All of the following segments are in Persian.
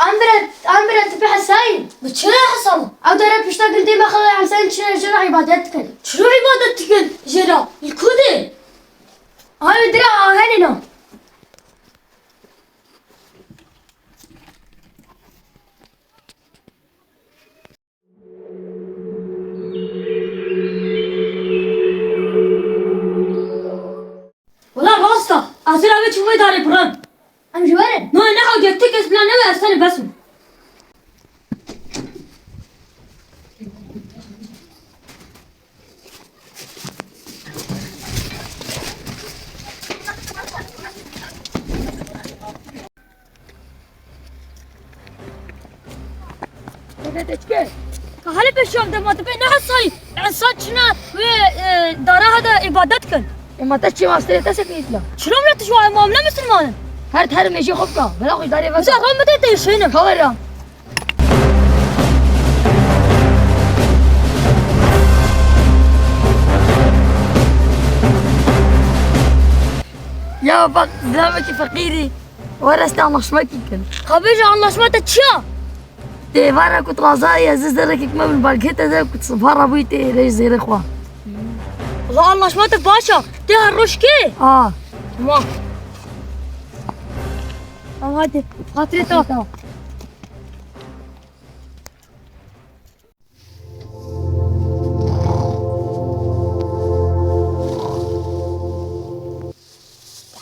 أمبرت في حسين بتشري حصل أو ترى بيشتاق أنت ما خلي حسين شنو عبادتك شنو عبادتك جرا الكودي هاي درا هنينا والله راستا أصير أبي تشوفي داري بران أنا جوارد ما نحو جبتك اسمنا نوي أستنى بس هل بشوف ده ما تبي نحصل عصات شنا دارا هذا عبادتك ما تشي ما استري تسكني لا شنو لا تشوا ما منا مسلمان هرت هرم يجي خفقة بلا خوي داري بس بس أقول متى تيشينك خبر يا فق زلمتي فقيري ورثت anlaşmak için. خبيج anlaşma تشيا تفرق كنت غزايا زرك كمان بالبركة ده كنت صفارة بيتي ليش زي إخوة. والله anlaşmatık başa ده الرشكي tamam. Tamam hadi hatırı tamam.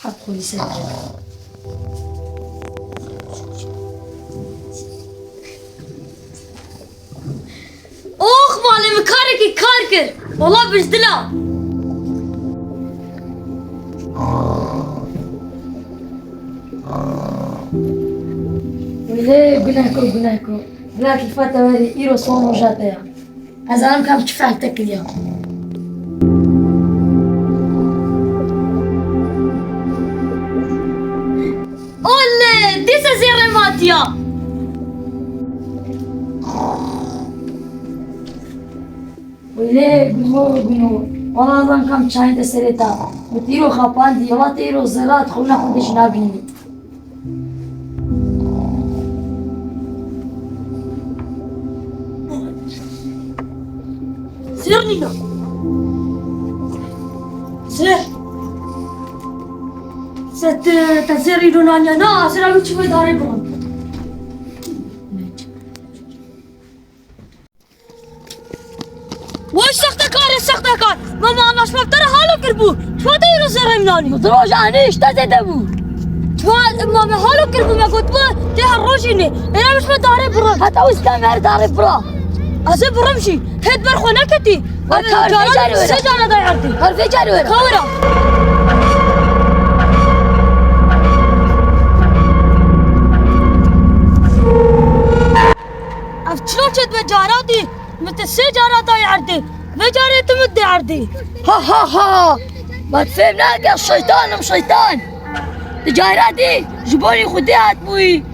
حط لي سنة. أخ معلم كارك والله بجدلا وليه قلناكو بلاك الفتى وري إيرو صونو جاتيا أزالم كان بتشفع تكليا أولي ديسا زيري ماتيا وليه قنو والله أظن كم تشاين تسريتا وتيرو خابان دي والله تيرو زرات خونا خدش نابيني سيرني سير ست تزيري دونانيا نا سير أبي تشوفي داري بهم وش سختكار ماما anlaşma ترى حالو كربو شو تيرو زر همناني مدروج عنيش تزدبو ماما حالو كربو ما قلت بو تيها الروشيني انا مش بداري برا حتى وستمر داري برا أزي برمشي هيد برخو نكتي سجانا ضاي عرضي هرفي جاري كورا أفتشلوشت بجاراتي متى سجانا ضاي عرضي بجاري تمدي عرضي ها ما تفهمناك يا الشيطان مش شيطان تجاراتي جبوني خديات بوي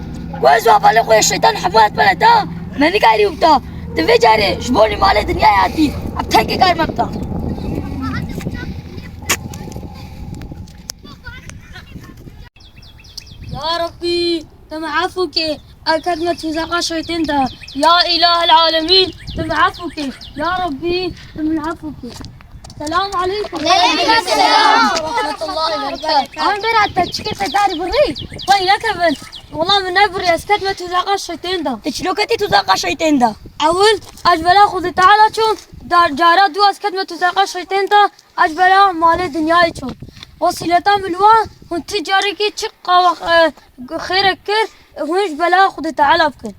وازوا فلقوا يا الشيطان حفات بلدا ماني قاري وبتا تفي جاري جبوني مالي دنيا ياتي ابتنكي قار مبتا يا ربي تم عفوك أكدنا تزاقا شيطان ده يا إله العالمين تم عفوك يا ربي تم عفوك السلام عليكم وعليكم السلام ورحمة الله وبركاته أنا برا تشكيت داري بري وينك ابن والله من أبري أسكت ما تزاقا الشيطان ده تشلوكتي تزاقا شيطان ده أول أجبلا خذ تعالى شوف دار جارا دو أسكت ما تزاقا الشيطان ده أجبلا مال دنياي شوف وصلتا ملوا هون تجاري كي تشقا خيرك كر هونش بلا خذ تعالى بكر